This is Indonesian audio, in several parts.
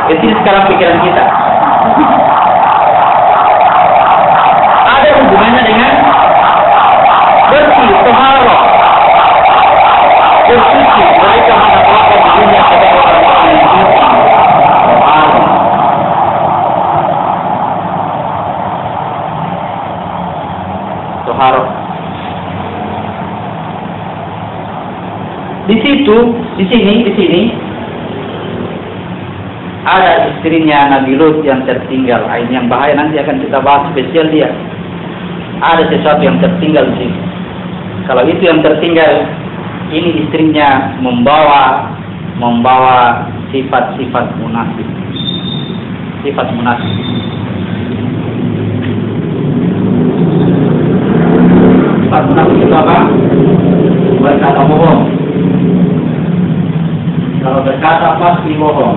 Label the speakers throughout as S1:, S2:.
S1: Itu sekarang pikiran kita. Ada hubungannya dengan bersih, tohara, bersuci. Mereka mengatakan di dunia sebagai orang-orang yang suci, tohara. Tohara. Di sini ada istrinya Nabi Lut yang tertinggal. Ini yang bahaya, nanti akan kita bahas spesial dia. Ada sesuatu yang tertinggal di sini. Kalau itu yang tertinggal, ini istrinya membawa sifat-sifat munafik. Sifat munafik. Sifat munafik itu apa? Berkata bohong. Kalau berkata pasti bohong.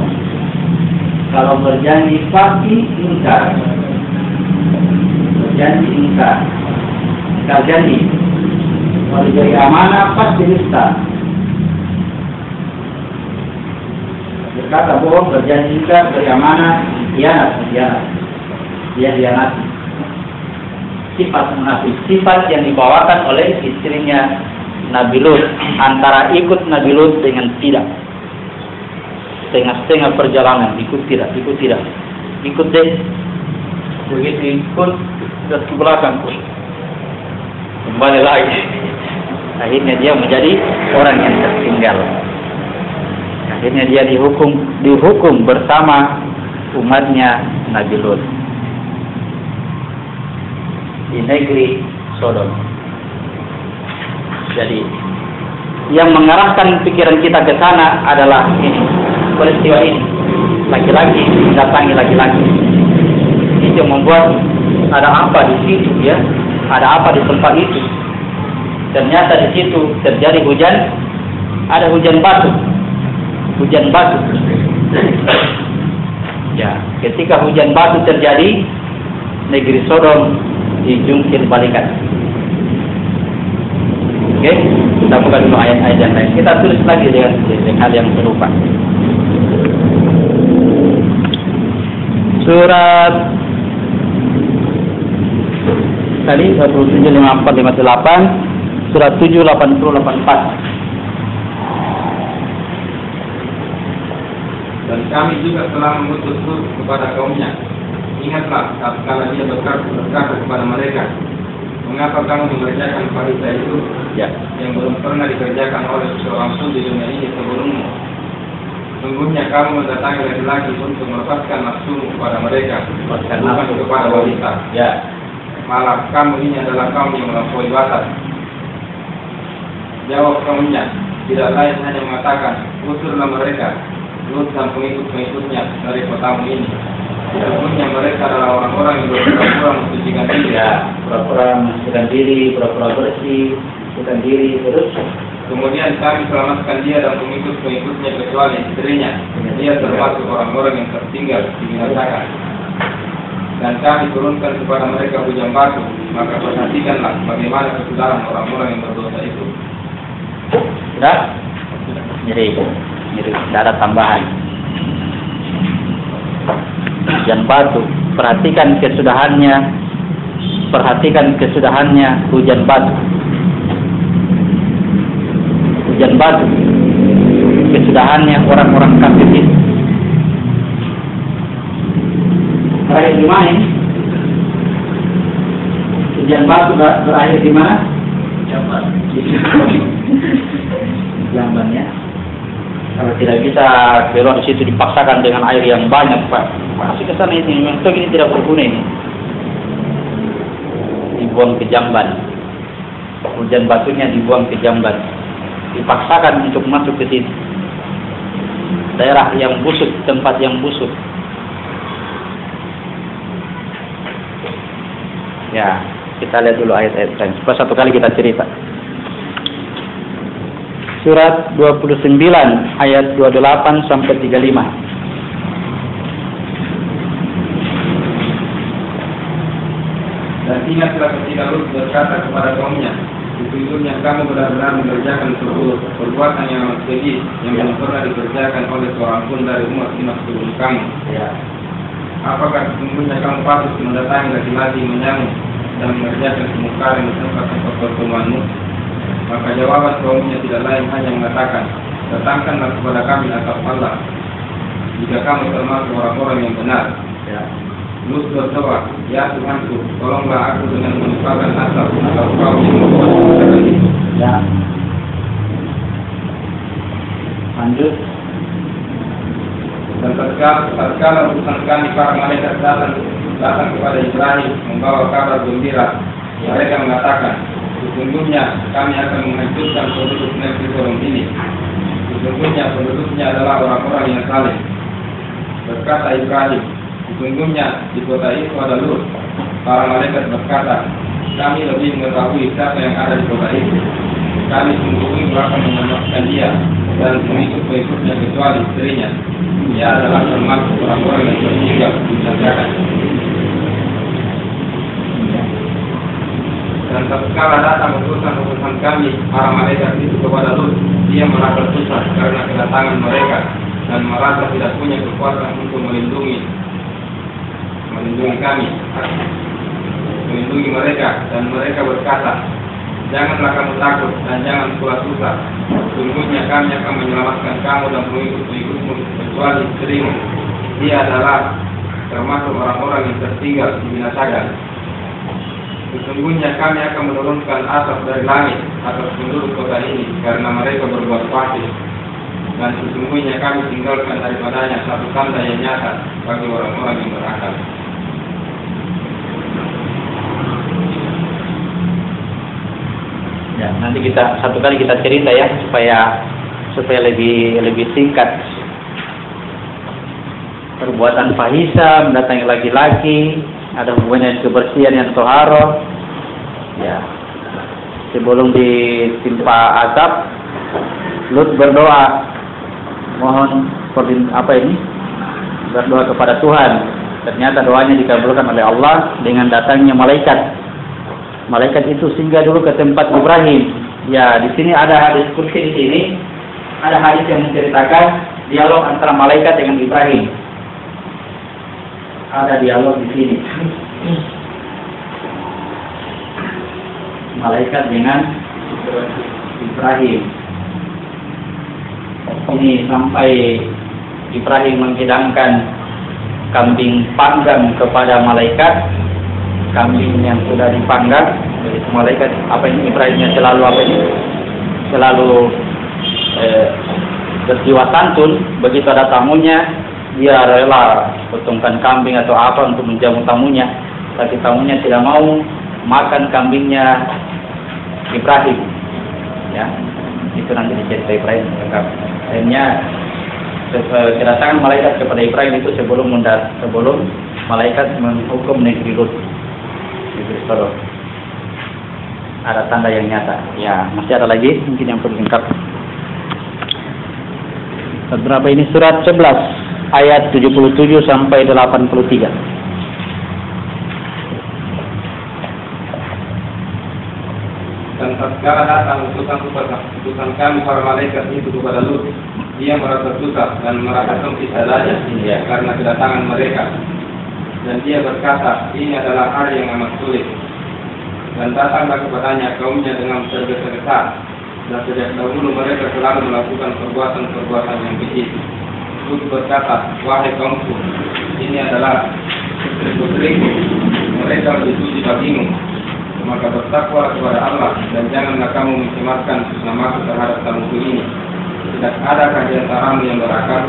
S1: Kalau berjanji pasti ingkar. Berjanji ingkar. Ingkar janji. Kalau diberi amanah pasti dusta. Berkata bohong, berjanji ingkar, beri amanah, khianat. Dia khianati. Sifat munafik. Sifat yang dibawakan oleh istrinya Nabi Lut. Antara ikut Nabi Lut dengan tidak. Setengah-setengah perjalanan, ikut tidak. Ikut deh. Begitu ikut, sudah ke belakang pun. Kembali lagi. Akhirnya dia menjadi orang yang tertinggal. Akhirnya dia dihukum bersama umatnya Nabi Lut di negeri Sodom. Jadi yang mengarahkan pikiran kita ke sana adalah ini, peristiwa ini. Laki-laki mendatangi laki-laki. Itu yang membuat ada apa di situ ya? Ada apa di tempat itu? Ternyata di situ terjadi hujan, ada hujan batu. Hujan batu. Ya, ketika hujan batu terjadi, negeri Sodom dijungkir balikan. Oke, kita buka dulu ayat-ayat yang lain. Kita tulis lagi dengan hal yang serupa. Surat tadi 27, 54, 58, surat 7, 80, 84.
S2: Dan kami juga telah mengutus Lut kepada kaumnya. Ingatlah tatkala dia berkata kepada mereka, mengapa kamu mengerjakan farisa itu yang belum pernah dikerjakan oleh seorang pun di dunia ini sebelummu? Sungguhnya kamu mendatangi laki-laki untuk melepaskan nafsumu kepada mereka, bukan kepada wanita. Malah kamu ini adalah kaum yang melampaui batas. Jawab kaumnya, tidak lain hanya mengatakan, usurlah mereka, Lut dan pengikut-pengikutnya dari kotamu ini. Sesungguhnya mereka adalah orang-orang yang berpura-pura mensucikan diri.
S1: Pura-pura mensucikan diri, pura-pura bersih, mensucikan diri, terus.
S2: Kemudian kami selamatkan dia dan pengikut-pengikutnya kecuali istrinya. Dia termasuk orang-orang yang tertinggal dibinasakan. Dan kami turunkan kepada mereka hujan batu. Maka perhatikanlah bagaimana kesudahan orang-orang yang berdosa itu.
S1: Sudah? Jadi tidak ada tambahan. Hujan batu, perhatikan kesudahannya hujan batu. Hujan batu, kesudahannya orang-orang kafir itu. Berakhir di mana ini? Hujan batu berakhir di mana? Jamban ya. Kalau tidak bisa keluar di situ dipaksakan dengan air yang banyak, Pak. Masih ke sana ini, memang ini tidak berguna ini. Dibuang ke jamban. Hujan batunya dibuang ke jamban. Dipaksakan untuk masuk ke situ. Daerah yang busuk, tempat yang busuk. Ya, kita lihat dulu ayat-ayat lain. Supaya satu kali kita cerita. Surat 29 ayat 28 sampai 35.
S2: Dan ingatlah ketika Lut berkata kepada kaumnya, Sesungguhnya kamu benar-benar mengerjakan perbuatan yang amat keji yang belum pernah dikerjakan oleh seorang pun dari umat sebelum kamu. Apakah sesungguhnya kamu patut mendatangi laki-laki menyamu dan mengerjakan kemungkaran di tempat-tempat pertemuanmu? Maka jawaban kaumnya tidak lain hanya mengatakan, datangkanlah kepada kami asap Allah jika kamu termasuk orang-orang yang benar. Lut berdoa, ya Tuhanku, tolonglah aku dengan menimpakan asap atau kaum yang membuat kemungkaran itu.
S1: Lanjut.
S2: Dan tatkala utusan kami para malaikat datang kepada Ibrahim membawa kabar gembira, mereka mengatakan, sesungguhnya kami akan menghancurkan penduduk negeri Sodom ini. Sesungguhnya penduduknya adalah orang-orang yang saleh. Berkata Ibrahim, sesungguhnya di kota itu ada Lut. Para malaikat berkata, kami lebih mengetahui siapa yang ada di kota itu. Kami sungguh akan menyelamatkan dia dan pengikut-pengikutnya kecuali istrinya. Dia adalah termasuk orang-orang yang bertinggal dijajakan. Dan tatkala datang utusan kami para malaikat itu kepada Lut, dia merasa susah karena kedatangan mereka dan merasa tidak punya kekuatan untuk melindungi mereka, dan mereka berkata, janganlah kamu takut dan jangan pula susah. Sungguhnya kami akan menyelamatkan kamu dan pengikut-pengikutmu kecuali istrimu. Dia adalah termasuk orang-orang yang tertinggal dibinasakan. Sesungguhnya kami akan menurunkan asap dari langit atas penduduk kota ini karena mereka berbuat fasik. Dan sesungguhnya kami tinggalkan daripadanya satu tanda yang nyata bagi orang-orang yang berakal.
S1: Ya, nanti satu kali kita cerita ya supaya lebih singkat. Perbuatan fahisha, mendatangi laki-laki, ada hubungan kebersihan yang toharo. Ya, sebelum ditimpa azab, Lut berdoa, mohon berdoa kepada Tuhan. Ternyata doanya dikabulkan oleh Allah dengan datangnya malaikat. Malaikat itu singgah dulu ke tempat Ibrahim. Ya, di sini ada hadis kursi di sini. Ada hadis yang menceritakan dialog antara malaikat dengan Ibrahim. Ada dialog di sini. Malaikat dengan Ibrahim. Ini sampai Ibrahim menghidangkan kambing panggang kepada malaikat. Kambing yang sudah dipanggang, jadi malaikat Ibrahimnya selalu berjiwa santun. Begitu ada tamunya, dia rela potongkan kambing atau apa untuk menjamu tamunya. Tapi tamunya tidak mau makan kambingnya Ibrahim. Ya, itu nanti dicerita Ibrahim. Akhirnya kedatangan malaikat kepada Ibrahim itu sebelum malaikat menghukum negeri Lut. Ada tanda yang nyata. Ya, masih ada lagi mungkin yang perlu lengkap. Berapa ini surat 11 ayat 77 sampai 83.
S2: Dan tatkala datang utusan kami para malaikat itu kepada Lut, dia merasa susah dan merasa sempit dadanya karena kedatangan mereka. Dan dia berkata, ini adalah hari yang amat sulit. Dan datanglah kepadanya kaumnya dengan tergesa-gesa. Dan sejak dahulu mereka selalu melakukan perbuatan-perbuatan yang keji. Lut berkata, wahai kaumku, ini adalah putri-putriku. Mereka lebih suci bagimu. Maka bertakwa kepada Allah dan janganlah kamu mencemarkan namaku terhadap tamuku ini. Tidak adakah di antaramu yang berakal?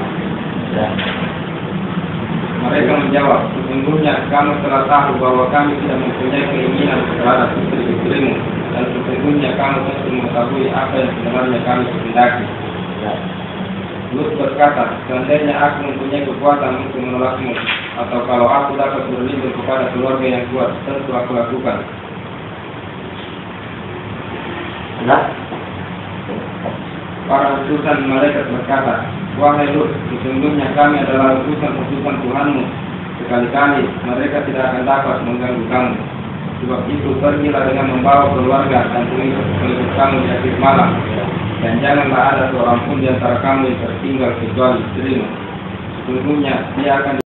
S2: Mereka menjawab, sesungguhnya kamu telah tahu bahwa kami tidak mempunyai keinginan terhadap putri-putrimu, dan sesungguhnya kamu tentu mengetahui apa yang sebenarnya kami kehendaki. Lut berkata, seandainya aku mempunyai kekuatan untuk menolakmu, atau kalau aku dapat berlindung kepada keluarga yang kuat, tentu aku lakukan. Para utusan malaikat berkata, wahai Lut, sesungguhnya kami adalah utusan Tuhanmu. Sekali-kali mereka tidak akan dapat mengganggu kamu. Sebab itu pergilah dengan membawa keluarga dan pengikut kamu di akhir malam. Dan janganlah ada seorang pun di antara kamu yang tertinggal kecuali istrimu. Sesungguhnya dia akan